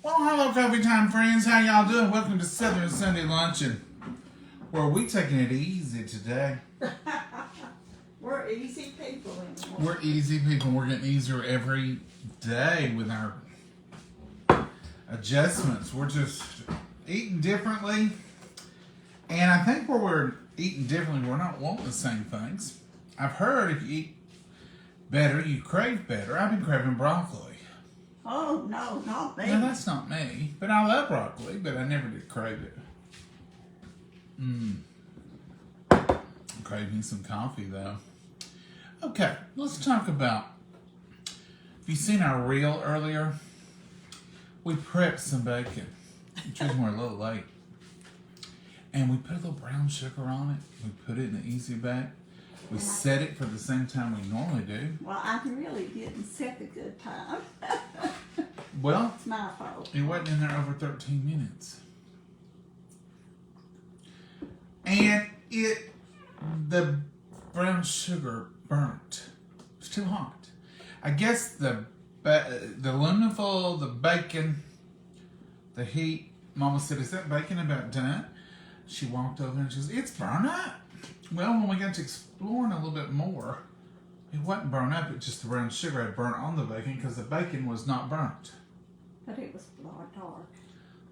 Well, hello, Coffee Time friends. How y'all doing? Welcome to Southern Sunday Luncheon, where we taking it easy today. We're easy people anymore. We're easy people. We're getting easier every day with our adjustments. We're just eating differently. And I think where we're eating differently, we're not wanting the same things. I've heard if you eat better, you crave better. I've been craving broccoli. Oh, no, not me. No, that's not me. But I love broccoli, but I never did crave it. I'm craving some coffee, though. Okay, let's talk about... Have you seen our reel earlier? We prepped some bacon, which was we're a little late. And we put a little brown sugar on it. We put it in the easy bake. We set it for the same time we normally do. Well, I really didn't set the good time. Well, It's my fault. it wasn't in there over 13 minutes. And the brown sugar burnt. It was too hot. I guess the aluminum foil, the bacon, the heat. Mama said, "Is that bacon about done?" She walked over and she says, "It's burned up." Well, when we got to exploring a little bit more, it wasn't burned up. It just the brown sugar had burnt on the bacon because the bacon was not burnt. But it was dark.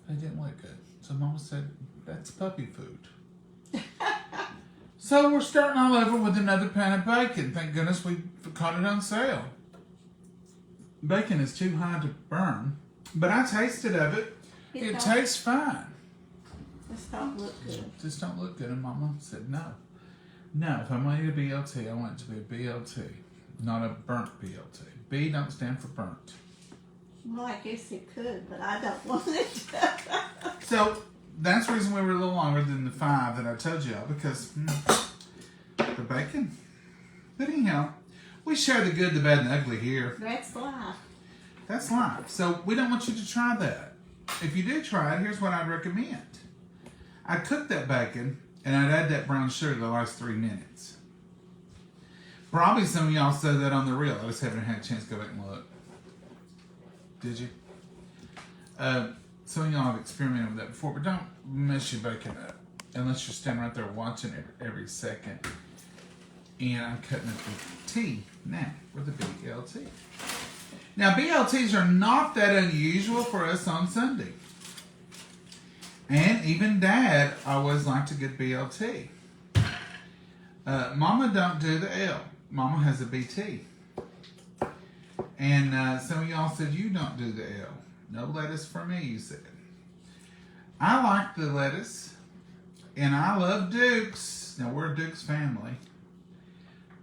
It didn't look good. So Mama said, "That's puppy food." So we're starting all over with another pan of bacon. Thank goodness we caught it on sale. Bacon is too high to burn, but I tasted of it. It tastes fine. Just don't look good. Just don't look good. And Mama said, no. No, if I'm going to eat a BLT, I want it to be a BLT, not a burnt BLT. B don't stand for burnt. Well, I guess it could, but I don't want it. So that's the reason we were a little longer than the 5 that I told you all, because the bacon. But anyhow, we share the good, the bad, and the ugly here. That's life. That's life. So we don't want you to try that. If you do try it, here's what I'd recommend. I'd cook that bacon, and I'd add that brown sugar the last 3 minutes. Probably some of y'all said that on the reel. I just haven't had a chance to go back and look. Did you? Some of y'all have experimented with that before, but don't mess your bacon up unless you're standing right there watching it every second. And I'm cutting up the T now with the BLT. Now, BLTs are not that unusual for us on Sunday. And even Dad always liked a good BLT. Mama don't do the L. Mama has a BT. And some of y'all said you don't do the L. No lettuce for me, you said. I like the lettuce. And I love Duke's. Now, we're a Duke's family.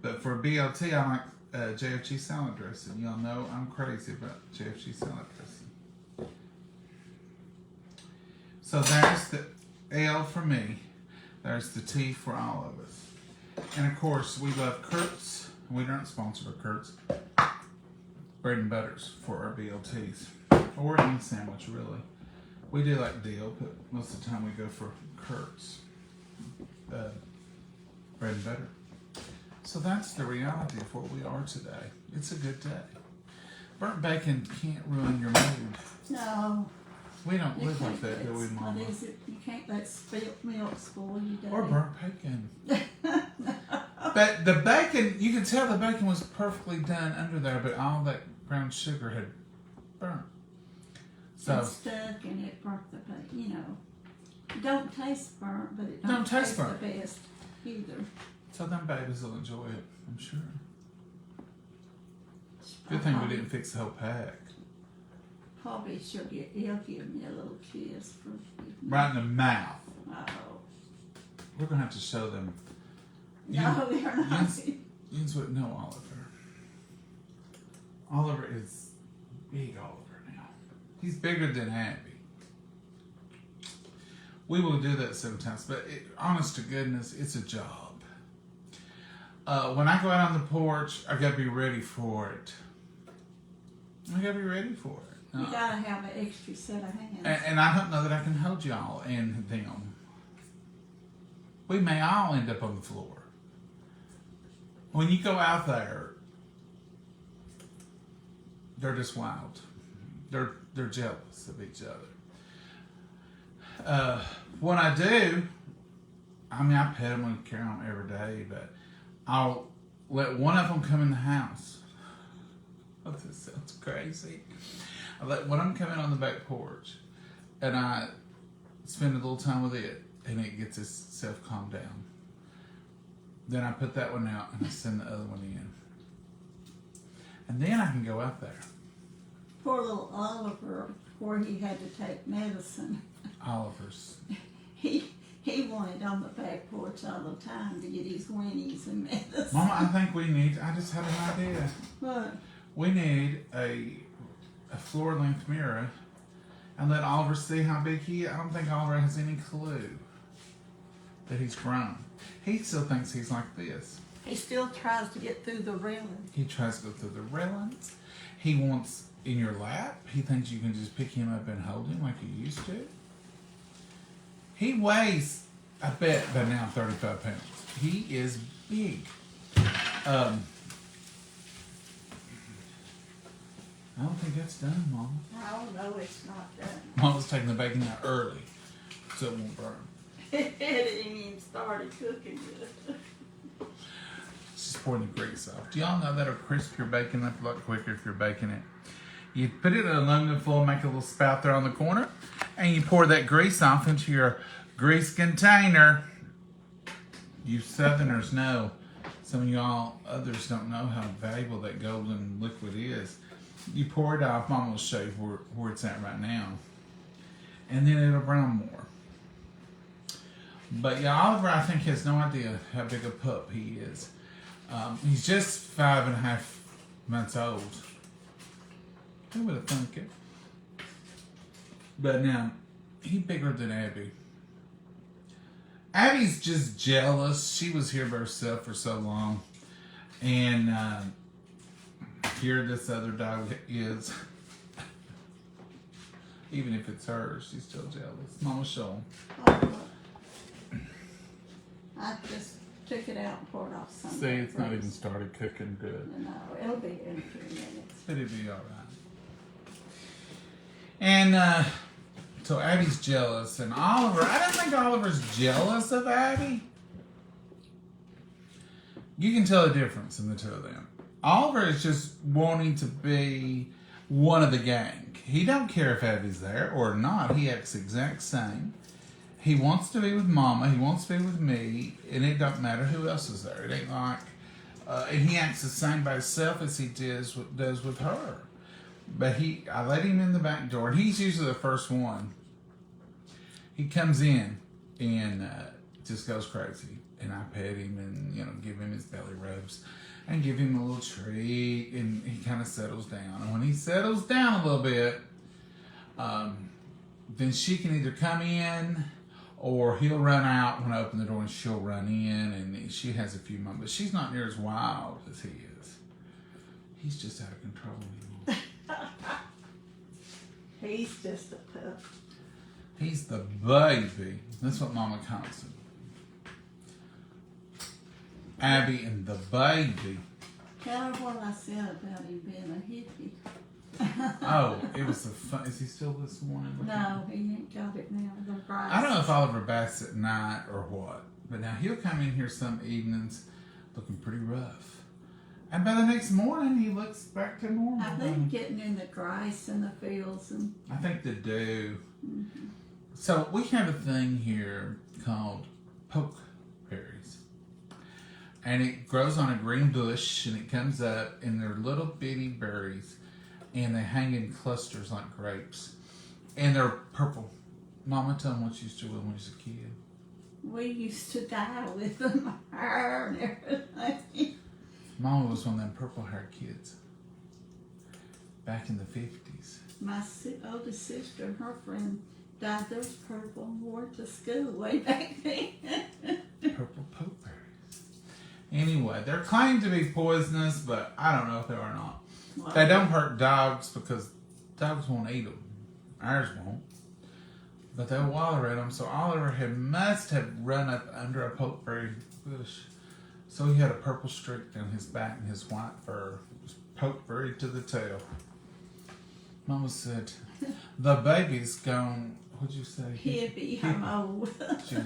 But for BLT, I like JFG salad dressing. Y'all know I'm crazy about JFG salad dressing. So there's the L for me. There's the T for all of us. And of course, we love Kurt's. We're not sponsored by Kurt's. Bread and butters for our BLTs. Or any sandwich, really. We do like deal, but most of the time we go for Kurt's. Bread and butter. So that's the reality of where we are today. It's a good day. Burnt bacon can't ruin your mood. No. We don't live like that, do we, Mama? What is it? You can't let spilt milk spoil you, do Or burnt bacon. But the bacon, you can tell the bacon was perfectly done under there, but all that brown sugar had burnt. So It's stuck and it burnt the bacon, you know. It don't taste burnt, but it Don't don't taste taste burnt. the best either. So them babies will enjoy it, I'm sure. Good thing we didn't fix the whole pack. Probably he'll give me a little kiss for Right in the mouth. Oh. We're going to have to show them. No, they're not. Yins wouldn't know Oliver. Oliver is big Oliver now. He's bigger than Abby. We will do that sometimes, but honest to goodness, it's a job. When I go out on the porch, I got to be ready for it. I got to be ready for it. You gotta have an extra set of hands. And I don't know that I can hold y'all and them. We may all end up on the floor. When you go out there, they're just wild. they're jealous of each other. What I do, I mean, I pet them and carry them every day, but I'll let one of them come in the house. Oh, this sounds crazy. I let one of them come in on the back porch, and I spend a little time with it, and it gets itself calmed down. Then I put that one out, and I send the other one in. And then I can go out there. Poor little Oliver, before he had to take medicine, Oliver's. he wanted on the back porch all the time to get his whinnies and medicine. Mama, I think I just had an idea. What? We need a floor-length mirror and let Oliver see how big he is. I don't think Oliver has any clue that he's grown. He still thinks he's like this. He still tries to get through the railing. He tries to go through the railings. He wants in your lap. He thinks you can just pick him up and hold him like you used to. He weighs, I bet, by now 35 pounds. He is big. I don't think that's done, Mama. Oh, no, it's not done. Mama's taking the bacon out early so it won't burn. It didn't even started cooking yet. She's pouring the grease off. Do y'all know that'll crisp your bacon up a lot quicker if you're baking it? You put it in aluminum foil, make a little spout there on the corner, and you pour that grease off into your grease container. You Southerners know. Some of y'all others don't know how valuable that golden liquid is. You pour it off. Mama will show you where it's at right now. And then it'll brown more. But yeah, Oliver, I think, has no idea how big a pup he is. He's just 5.5 months old. Who would have thunk it? But now, he's bigger than Abby. Abby's just jealous. She was here by herself for so long. And here this other dog is. Even if it's hers, she's still jealous. Mama, show him. Oh, I just took it out and poured off some. See, it's not even started cooking good. No, it'll be in a few minutes. But it'll be all right. And so Abby's jealous, and Oliver, I don't think Oliver's jealous of Abby. You can tell the difference in the two of them. Oliver is just wanting to be one of the gang. He don't care if Abby's there or not. He acts the exact same. He wants to be with Mama. He wants to be with me, and it don't matter who else is there. It ain't like, and he acts the same by himself as he does with her. But I let him in the back door, and he's usually the first one. He comes in and just goes crazy, and I pet him and give him his belly rubs and give him a little treat, and he kind of settles down. And when he settles down a little bit, then she can either come in or he'll run out when I open the door, and she'll run in, and she has a few moments. But she's not near as wild as he is. He's just out of control anymore. He's just a pup. He's the baby. That's what Mama calls him. Abby and the baby. Tell her what I said about him being a hippie. Oh, it was the fun. Is he still this morning? No, he ain't got it now. I don't know if Oliver baths at night or what, but now he'll come in here some evenings looking pretty rough. And by the next morning, he looks back to normal. I think getting in the grass and the fields and. I think they do. Mm-hmm. So we have a thing here called pokeberries. And it grows on a green bush, and it comes up, and they're little bitty berries, and they hang in clusters like grapes. And they're purple. Mama, tell them what you used to do when you was a kid. We used to dye with them hair and everything. Mama was one of them purple-haired kids back in the 50s. My oldest sister and her friend dyed those purple and wore it to school way back then. Purple pokeberries. Anyway, they're claimed to be poisonous, but I don't know if they are or not. Well, They don't hurt dogs because dogs won't eat them. Ours won't. But they'll wallow in them. So Oliver must have run up under a pokeberry bush. So he had a purple streak down his back, and his white fur was pokeberry to the tail. Mama said, the baby's gone, what'd you say? Hippie, I'm old. She goes.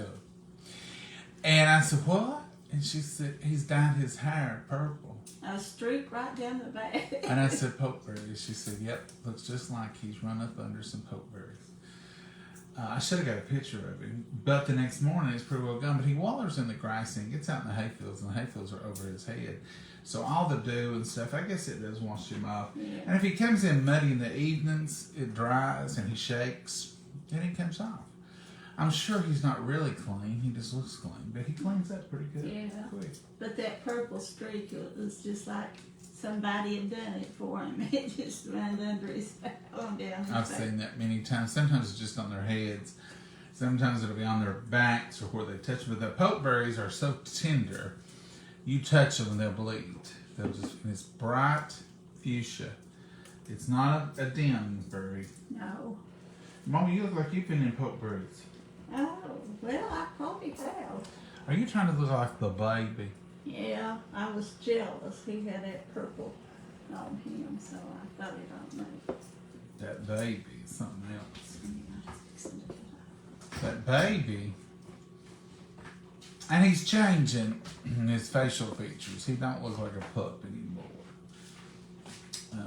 And I said, what? And she said, he's dyed his hair purple. A streak right down the back. And I said, pokeberries. She said, yep, looks just like he's run up under some pokeberries. I should have got a picture of him, but the next morning it's pretty well gone. But he wallers in the grass and gets out in the hayfields, and the hayfields are over his head. So all the dew and stuff, I guess it does wash him off. Yeah. And if he comes in muddy in the evenings, it dries and he shakes, and he comes off. I'm sure he's not really clean. He just looks clean, but he cleans up pretty good. Yeah. Quick. But that purple streak, it was just like somebody had done it for him. It just ran under his on down his I've back. seen that many times. Sometimes it's just on their heads. Sometimes it'll be on their backs or where they touch them. But the pokeberries are so tender. You touch them and they'll bleed. They'll just, and it's bright fuchsia. It's not a dim berry. No. Mama, you look like you've been in pokeberries. Oh, well, I probably have. Are you trying to look like the baby? Yeah, I was jealous. He had that purple on him, so I thought it on me. That baby is something else. Yeah, fixing to get That baby, and he's changing his facial features. He don't look like a pup anymore.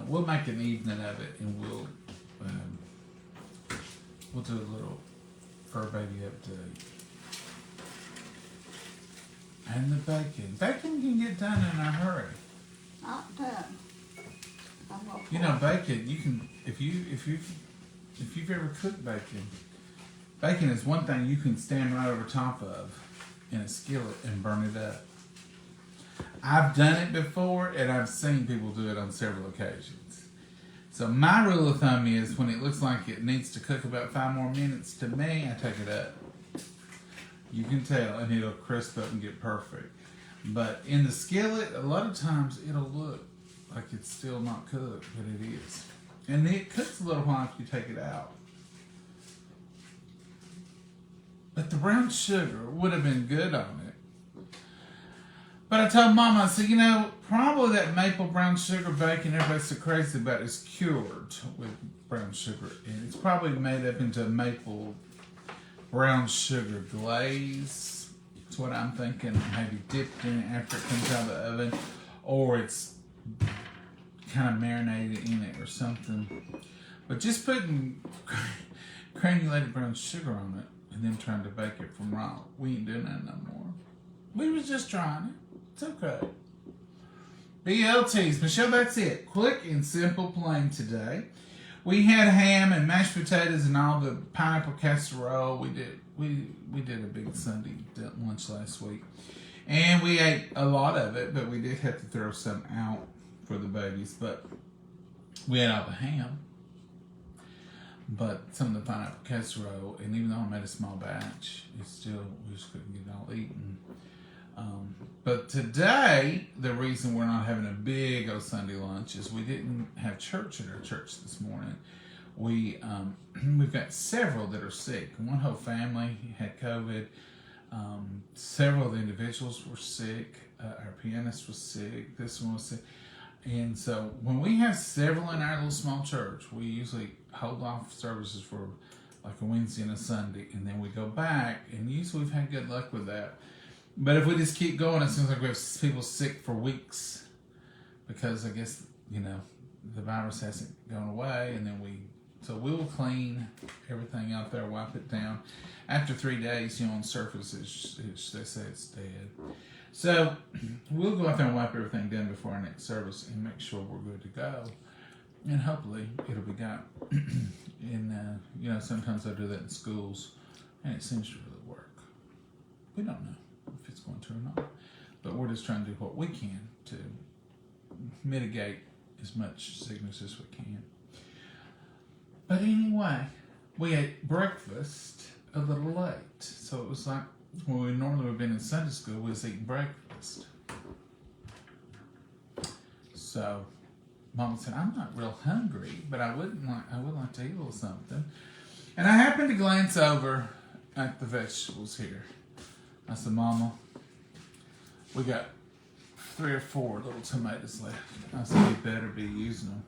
We'll make an evening of it, and we'll do a little fur baby update. And the bacon. Bacon can get done in a hurry. Not done. I'm gonna You know, bacon. You can if you've ever cooked bacon. Bacon is one thing you can stand right over top of in a skillet and burn it up. I've done it before, and I've seen people do it on several occasions. So my rule of thumb is when it looks like it needs to cook about 5 more minutes, to me, I take it up. You can tell, and it'll crisp up and get perfect. But in the skillet, a lot of times it'll look like it's still not cooked, but it is. And it cooks a little while after you take it out. But the brown sugar would have been good on it. But I told Mama, I said, you know, probably that maple brown sugar bacon everybody's so crazy about is cured with brown sugar. And it's probably made up into maple brown sugar glaze. That's what I'm thinking. Maybe dipped in it after it comes out of the oven. Or it's kind of marinated in it or something. But just putting granulated brown sugar on it and then trying to bake it from raw, we ain't doing that no more. We was just trying it. It's okay. BLTs. Michelle, that's it. Quick and simple, plain today. We had ham and mashed potatoes and all the pineapple casserole. We did a big Sunday lunch last week. And we ate a lot of it, but we did have to throw some out for the babies. But we had all the ham. But some of the pineapple casserole, and even though I made a small batch, we just couldn't get it all eaten. But today, the reason we're not having a big old Sunday lunch is we didn't have church at our church this morning. We've got several that are sick. One whole family had COVID. Several of the individuals were sick. Our pianist was sick. This one was sick. And so when we have several in our little small church, we usually hold off services for like a Wednesday and a Sunday, and then we go back, and usually we've had good luck with that. But if we just keep going, it seems like we have people sick for weeks because I guess, you know, the virus hasn't gone away, and then so we will clean everything out there, wipe it down. After 3 days, you know, on the surface, they say it's dead. So we'll go out there and wipe everything down before our next service and make sure we're good to go. And hopefully it'll be got. And, you know, sometimes I do that in schools, and it seems to really work. We don't know if it's going to or not. But we're just trying to do what we can to mitigate as much sickness as we can. But anyway, we ate breakfast a little late. So it was like when we normally would have been in Sunday school, we was eating breakfast. So Mama said, I'm not real hungry, but I would like to eat a little something. And I happened to glance over at the vegetables here. I said, Mama, we got 3 or 4 little tomatoes left. I said, you better be using them.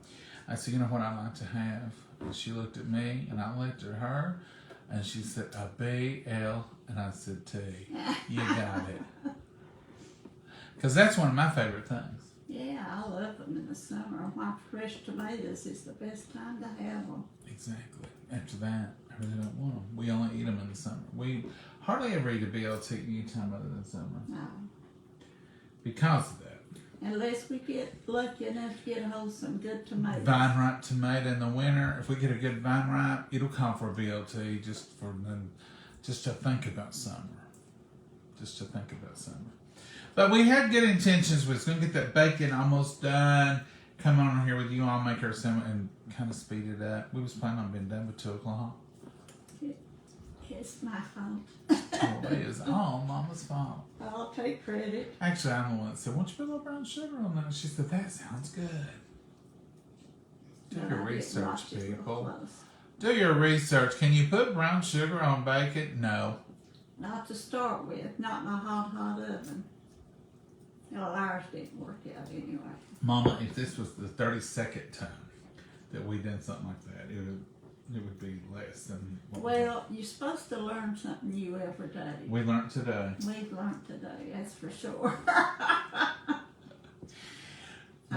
I said, you know what I'd like to have? And she looked at me, and I looked at her, and she said, a BL, and I said, T. You got it. Because that's one of my favorite things. Yeah, I love them in the summer. My fresh tomatoes is the best time to have them. Exactly. After that, I really don't want them. We only eat them in the summer. We hardly ever eat a BLT any time other than summer. No. Because of that. Unless we get lucky enough to get a hold of some good tomatoes. Vine ripe tomato in the winter. If we get a good vine ripe, it'll call for a BLT just to think about summer. Just to think about summer. But we had good intentions. We was going to get that bacon almost done. Come on here with you. I'll make our sandwich and kind of speed it up. We was planning on being done by 2 o'clock. It's my fault. Oh, it is all Mama's fault. I'll take credit. Actually, I'm the one that said, won't you put a little brown sugar on that? She said, that sounds good. Do your research, people. Do your research. Can you put brown sugar on bacon? No. Not to start with. Not in a hot oven. Well, ours didn't work out anyway. Mama, if this was the 32nd time that we did something like that, it would be less than what well, you're supposed to learn something new every day. we learned today. We've learned today, that's for sure.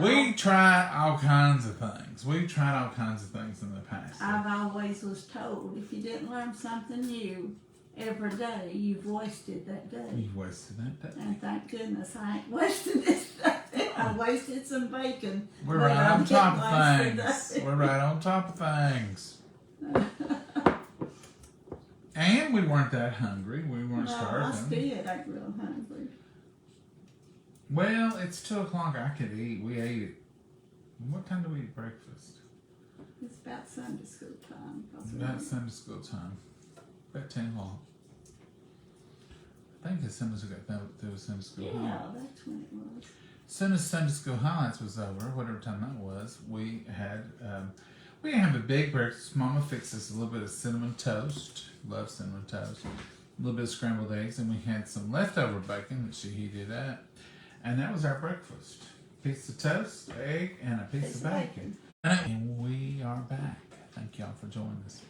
We try all kinds of things. We've tried all kinds of things in the past. I've always was told if you didn't learn something new every day, you've wasted that day. You've wasted that day. And thank goodness I ain't wasted this day. I wasted some bacon. We're right on top of things. We're right on top of things. And we weren't that hungry. We weren't starving. I still ain't real hungry. Well, it's 2 o'clock. I could eat. We ate it. What time do we eat breakfast? It's about Sunday school time. About Sunday school time. About 10 o'clock. I think as soon as we got through Sunday school highlights. Yeah, that's when it was. As soon as Sunday school highlights was over, whatever time that was, we didn't have a big breakfast. Mama fixed us a little bit of cinnamon toast. Love cinnamon toast. A little bit of scrambled eggs, and we had some leftover bacon that she heated up. And that was our breakfast. Piece of toast, egg, and a piece of bacon. And we are back. Thank y'all for joining us.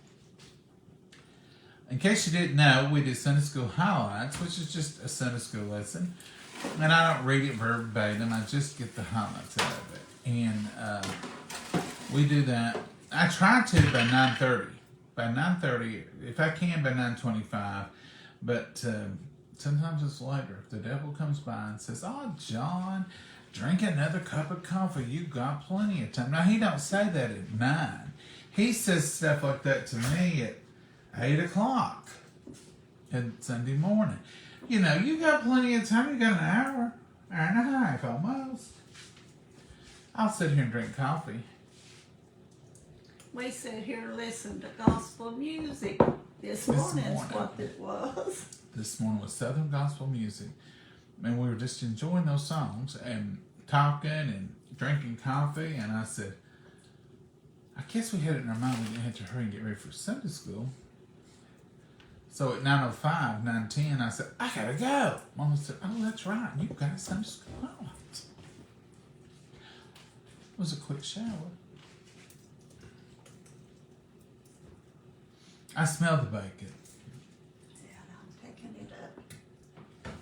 In case you didn't know, we do Sunday School Highlights, which is just a Sunday school lesson. And I don't read it verbatim. I just get the highlights out of it. And we do that. I try to by 9:30. By 9:30, if I can, by 9:25. But sometimes it's later. If the devil comes by and says, "Oh, John, drink another cup of coffee. You got plenty of time." Now, he don't say that at 9. He says stuff like that to me at 8 o'clock on Sunday morning. You know, you got plenty of time. You got an hour and a half almost. I'll sit here and drink coffee. We sit here and listen to gospel music. This morning's what it was. This morning was Southern gospel music. And we were just enjoying those songs and talking and drinking coffee. And I said, I guess we had it in our mind we didn't have to hurry and get ready for Sunday school. So at 9:05, 9:10, I said, I gotta go. Mama said, oh, that's right. You've got a Sunday school highlight. It was a quick shower. I smelled the bacon. Yeah, I'm taking it up.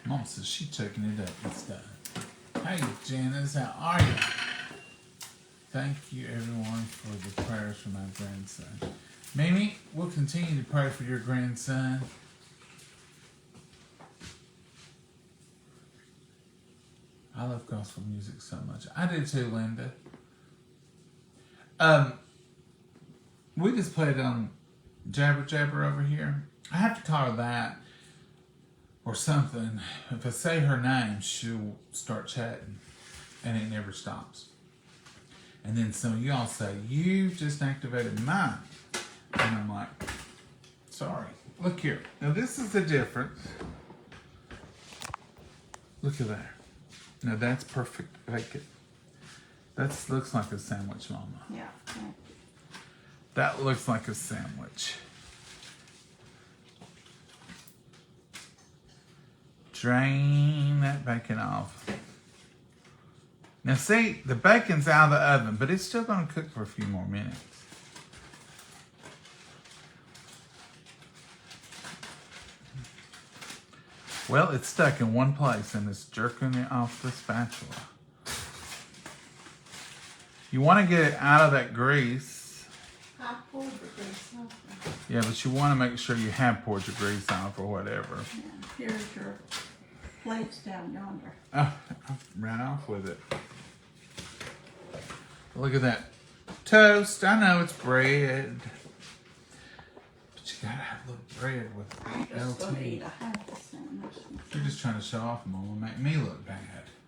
Mom says she's taking it up. It's done. Hey, Janice, how are you? Thank you, everyone, for the prayers for my grandson. Mimi, we'll continue to pray for your grandson. I love gospel music so much. I do too, Linda. We just played on Jabber Jabber over here. I have to call her that or something. If I say her name, she'll start chatting, and it never stops. And then some of y'all say, you just activated mine. And I'm like, sorry. Look here. Now this is the difference. Look at that. Now that's perfect bacon. That looks like a sandwich, Mama. Yeah. That looks like a sandwich. Drain that bacon off. Now see, the bacon's out of the oven, but it's still going to cook for a few more minutes. Well, it's stuck in one place and it's jerking it off the spatula. You want to get it out of that grease. I poured the grease off. Yeah, but you want to make sure you have poured your grease off or whatever. Yeah, here's your plates down yonder. Oh, I ran off with it. Look at that toast. I know it's bread. But you gotta have a little bread with I'm just going to eat BLT. a half a sandwich. You're just trying to show off, Mama. Make me look bad.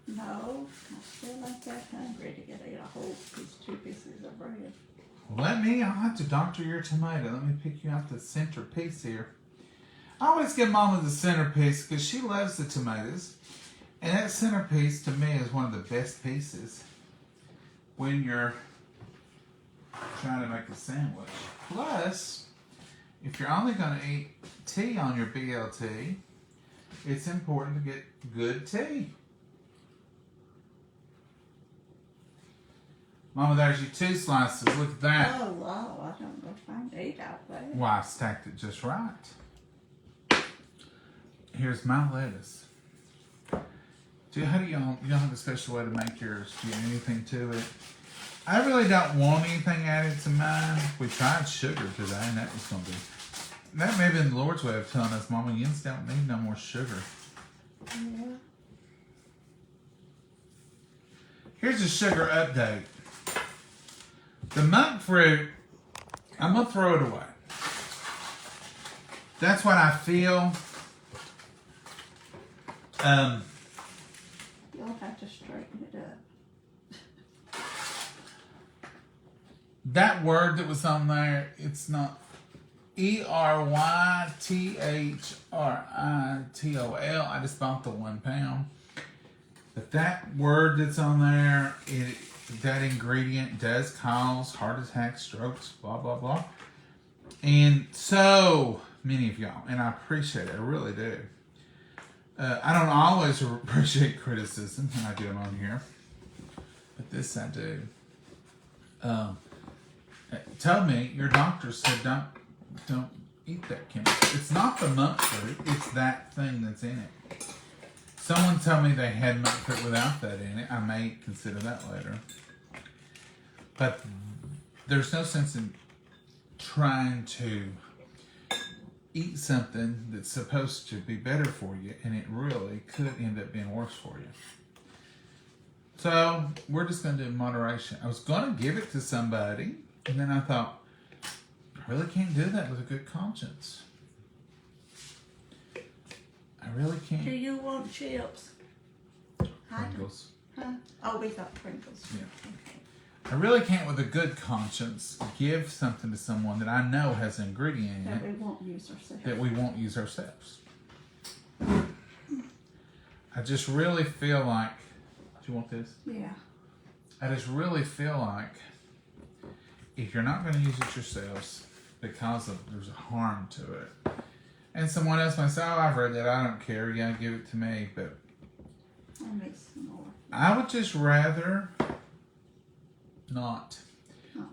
No, I still ain't that hungry to get a whole piece, 2 pieces of bread. I'll have to doctor your tomato. Let me pick you out the centerpiece here. I always give Mama the centerpiece because she loves the tomatoes. And that centerpiece to me is one of the best pieces when you're trying to make a sandwich. Plus, if you're only going to eat tea on your BLT, it's important to get good tea. Mama, there's your 2 slices. Look at that. Oh, wow, I don't know if I can eat out there. Why, I stacked it just right. Here's my lettuce. How do you don't have a special way to make yours? Do you add anything to it? I really don't want anything added to mine. We tried sugar today, and that was going to be... That may have been the Lord's way of telling us, Mama, you just don't need no more sugar. Yeah. Here's a sugar update. The monk fruit, I'm going to throw it away. That's what I feel. You'll have to straighten it up. That word that was on there, it's not ERYTHRITOL. I just bought the 1 pound. But that word that's on there, that ingredient does cause heart attacks, strokes, blah, blah, blah. And so many of y'all, and I appreciate it, I really do. I don't always appreciate criticism when I do it on here, but this I do. Tell me, your doctor said don't eat that chemical. It's not the monk fruit, it's that thing that's in it. Someone told me they had monk fruit without that in it. I may consider that later. But there's no sense in trying to eat something that's supposed to be better for you, and it really could end up being worse for you. So we're just going to do moderation. I was going to give it to somebody, and then I thought, I really can't do that with a good conscience. I really can't. Do you want chips? Pringles. Huh? Oh, we got Pringles. Yeah. Okay. I really can't, with a good conscience, give something to someone that I know has an ingredient in That it we won't use ourselves. that we won't use ourselves. I just really feel like, do you want this? Yeah. I just really feel like if you're not going to use it yourselves because there's a harm to it, and someone else might say, oh, I've read that, I don't care, yeah, give it to me, but I'll make some more. I would just rather not.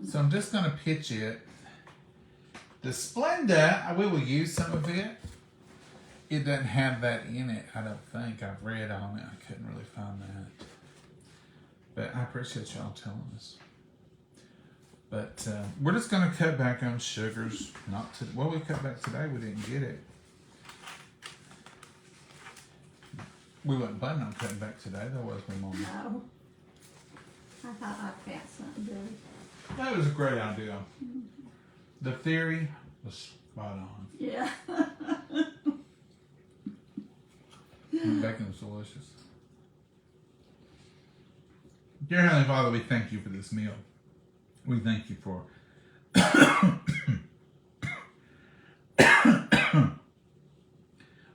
So I'm just going to pitch it. The Splenda, we will use some of it. It doesn't have that in it, I don't think. I've read on it. I couldn't really find that. But I appreciate y'all telling us. But we're just going to cut back on sugars. Well, we cut back today. We didn't get it. We wasn't planning on cutting back today, though, was we, Mama? No. I thought I'd found something good. That was a great idea. The theory was spot on. Yeah. And bacon was delicious. Dear Heavenly Father, we thank you for this meal. We thank you for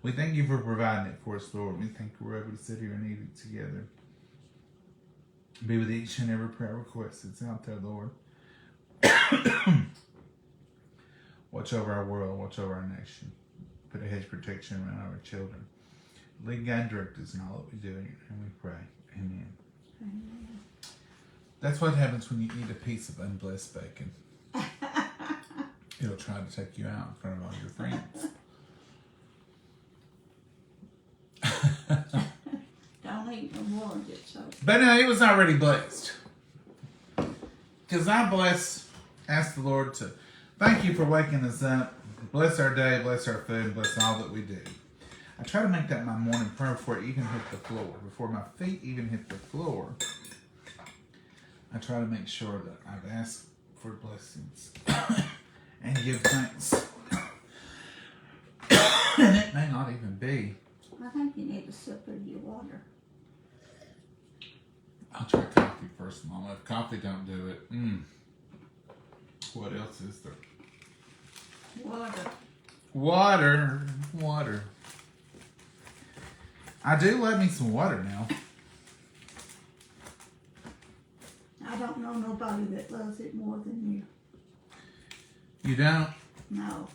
we thank you for providing it for us, Lord. We thank you we're able to sit here and eat it together. Be with each and every prayer request that's out there, Lord. Watch over our world. Watch over our nation. Put a hedge of protection around our children. Lead, guide, and direct us in all that we do. And we pray. Amen. Amen. That's what happens when you eat a piece of unblessed bacon. It'll try to take you out in front of all your friends. Don't eat no more and get choked. But no, it was already blessed. Because ask the Lord to thank you for waking us up. Bless our day, bless our food, bless all that we do. I try to make that my morning prayer before it even hit the floor. Before my feet even hit the floor, I try to make sure that I've asked for blessings and give thanks. And it may not even be. I think you need to sip of your water. I'll try coffee first, Mama. If coffee don't do it, what else is there? Water. I do love me some water now. I don't know nobody that loves it more than you. You don't? No.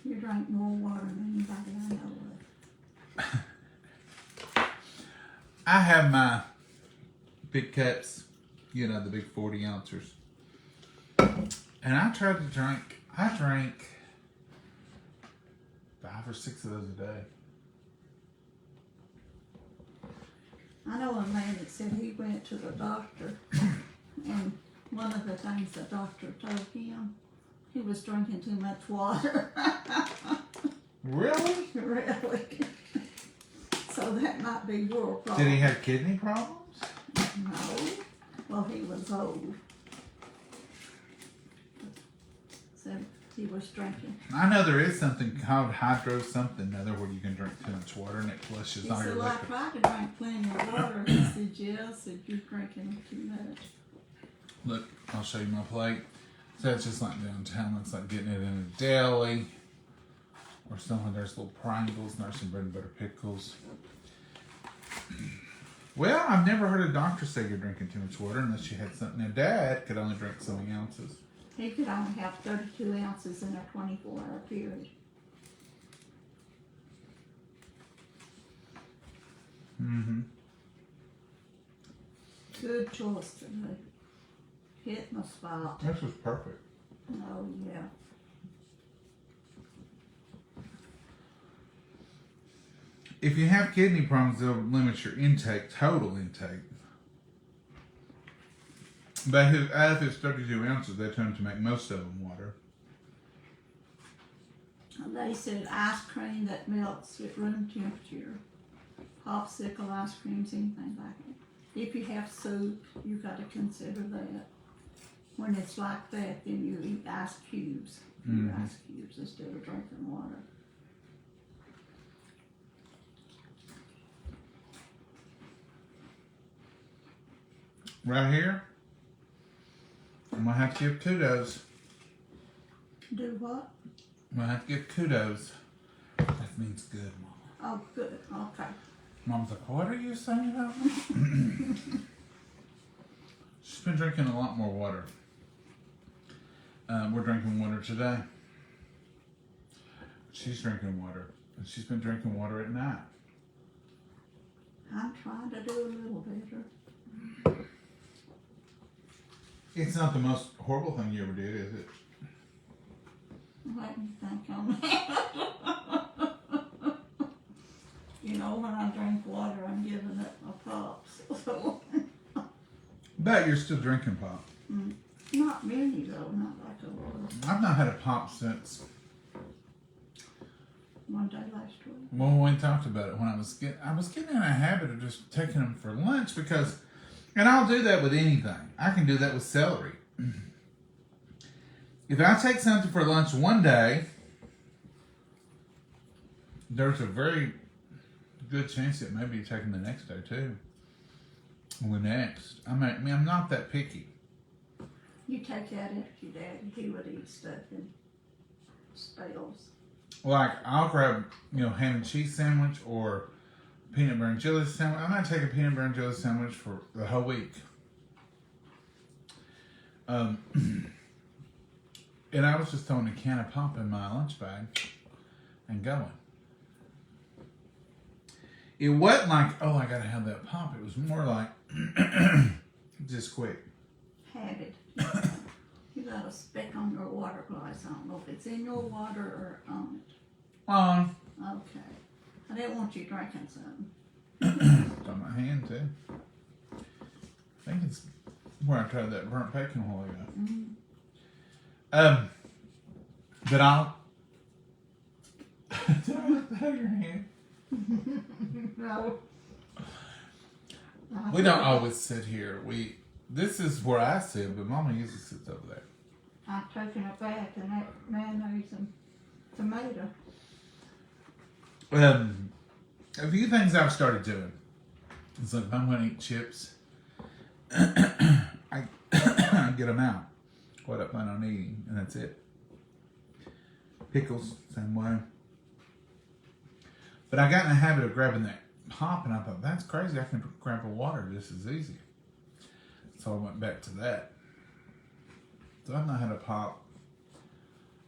You drink more water than anybody I know of. I have my big cups, the big 40 ounces. And I try to drink, I drank 5 or 6 of those a day. I know a man that said he went to the doctor, and one of the things the doctor told him, he was drinking too much water. Really? Really. So that might be your problem. Did he have kidney problems? No. Well, he was old. So he was drinking. I know there is something called hydro something other where you can drink too much water and it flushes He all said, your well, I liquid. tried to drink plenty of water. He said, yeah. I said, you're drinking too much. Look, I'll show you my plate. So it's just like downtown. It's like getting it in a deli or something. There's little Pringles and there's some bread and butter pickles. Well, I've never heard a doctor say you're drinking too much water unless you had something. Now, Dad could only drink so many ounces. He could only have 32 ounces in a 24-hour period. Mm-hmm. Good choice today. Hit my spot. This was perfect. Oh, yeah. If you have kidney problems, they'll limit your intake, total intake. But if it's 32 ounces, they tend to make most of them water. They said ice cream that melts at room temperature, popsicle ice creams, anything like that. If you have soup, you got to consider that. When it's like that, then you eat ice cubes. Mm-hmm. Ice cubes instead of drinking water. Right here, I'm going to have to give kudos. Do what? I'm going to have to give kudos. That means good, Mama. Oh, good. Okay. Mom's like, what are you saying about me? She's been drinking a lot more water. We're drinking water today. She's drinking water. And she's been drinking water at night. I'm trying to do a little better. It's not the most horrible thing you ever did, is it? Let me think on that. You know, when I drink water, I'm giving it my pops. So, But you're still drinking pop. not many though, not like I was I've not had a pop since one day last week. well, we talked about it when I was getting in a habit of just taking them for lunch because, and I'll do that with anything. I can do that with celery. If I take something for lunch one day, there's a very good chance it may be taken the next day too. Or the next. I mean, I'm not that picky. You take that after your daddy, he would eat stuff in spells. Like, I'll grab, ham and cheese sandwich or peanut butter and jelly sandwich. I might take a peanut butter and jelly sandwich for the whole week. And I was just throwing a can of pop in my lunch bag and going. it wasn't like, oh, I gotta have that pop. It was more like, just quick. Habit. You got a speck on your water glass. I don't know if it's in your water or on it. Okay. I didn't want you drinking something. It's on my hand too. I think it's where I tried that burnt bacon a while ago. Mm-hmm. But I'll. Did I lift out your hand? No. We don't always sit here. This is where I sit, but Mama usually sits over there. I've taken a bath in that mayonnaise and tomato. A few things I've started doing. It's like if I'm going to eat chips, I get them out. What I plan on eating, and that's it. Pickles, same way. But I got in the habit of grabbing that pop, and I thought, that's crazy. I can grab a water just as easy. So I went back to that. So I've not had a pop.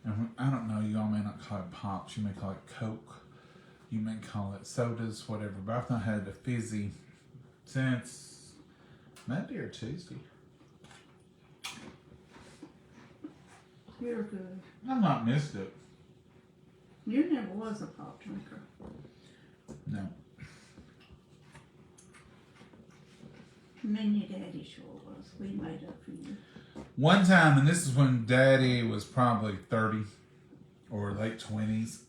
And I don't know, you all may not call it pops. You may call it Coke. You may call it sodas, whatever. But I've not had a fizzy since Monday or Tuesday. You're good. I've not missed it. You never was a pop drinker. No. Me and your daddy sure was. We made up for you. One time, and this is when Daddy was probably 30 or late 20s.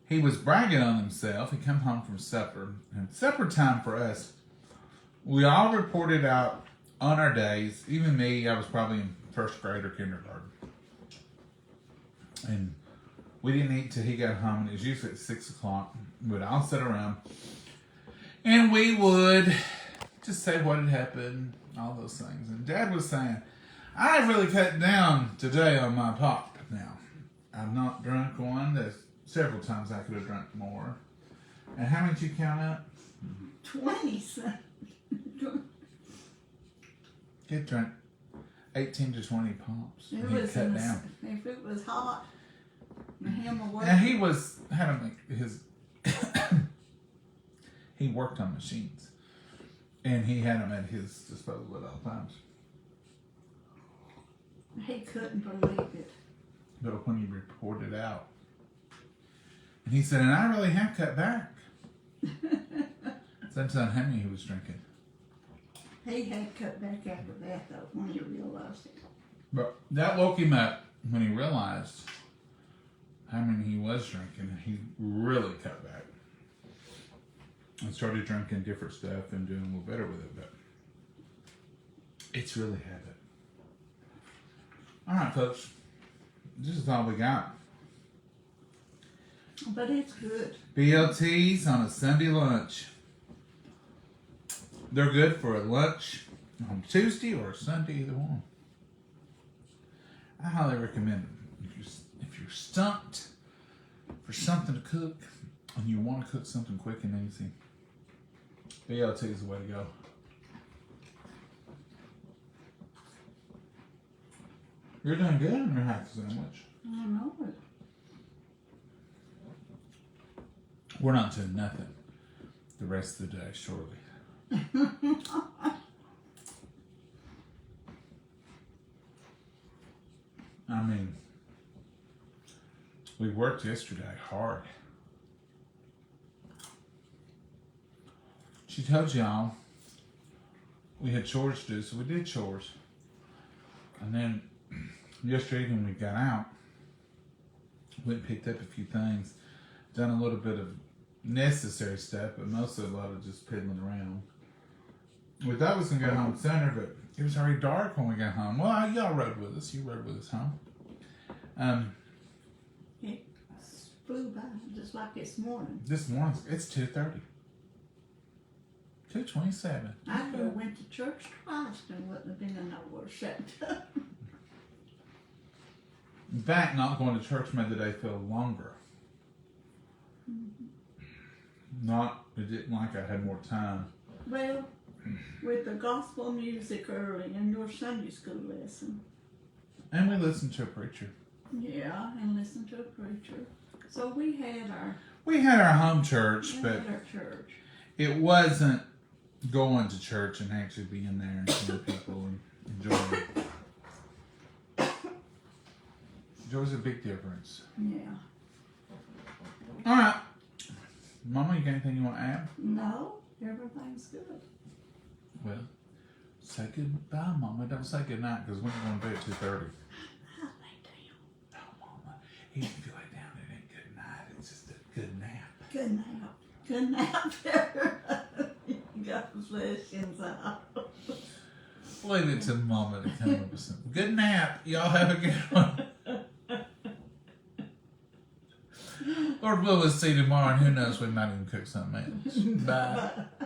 He was bragging on himself. He come home from supper. And supper time for us, we all reported out on our days. Even me, I was probably in first grade or kindergarten. And we didn't eat till he got home. And it was usually at 6 o'clock. We'd all sit around. And we would just say what had happened, all those things. And Dad was saying, I've really cut down today on my pop now. I've not drunk one. There's several times I could have drunk more. And how many did you count out? 20 something. He drank 18 to 20 pops. It And he was cut down. If it was hot, him away. And he was, had to make his, he worked on machines. And he had them at his disposal at all times. He couldn't believe it. But when he reported out, and he said, and I really have cut back. That's not how many he was drinking. He had cut back after that, though, when he realized it. But that woke him up when he realized how many he was drinking. He really cut back. And started drinking different stuff and doing a little better with it. But it's really habit. All right, folks. This is all we got. But it's good. BLTs on a Sunday lunch. They're good for a lunch on Tuesday or Sunday, either one. I highly recommend them. If you're stumped for something to cook and you want to cook something quick and easy, BLT is the way to go. You're doing good on your hack sandwich. I know it. We're not doing nothing the rest of the day, surely. I mean, we worked yesterday hard. She told y'all we had chores to do, so we did chores. And then yesterday evening we got out, went and picked up a few things, done a little bit of necessary stuff, but mostly a lot of just piddling around. We thought we was going to go home sooner, but it was already dark when we got home. Well, y'all rode with us. You rode with us home. It flew by just like this morning. This morning, it's 2:30. 2:27. I could have went to church twice and wouldn't have been in nowhere shut up. In fact, not going to church made the day feel longer. It didn't like I had more time. Well, with the gospel music early and your Sunday school lesson. And we listened to a preacher. Yeah, and listen to a preacher. So we had our... We had our home church, We but had our church. it wasn't going to church and actually being there and seeing people and enjoying it. There was a big difference. Yeah. All right. Mama, you got anything you want to add? No, everything's good. Well, say goodbye, Mama. Don't say goodnight because we're going to bed at 2:30. I lay down. No, Mama. Even if you lay down, it ain't good night. It's just a good nap. Good nap. Good nap. God bless you inside. Leave it to Mama to come up with something. Good nap. Y'all have a good one. Lord will, we'll see you tomorrow, and who knows, we might even cook something else. Bye. Bye.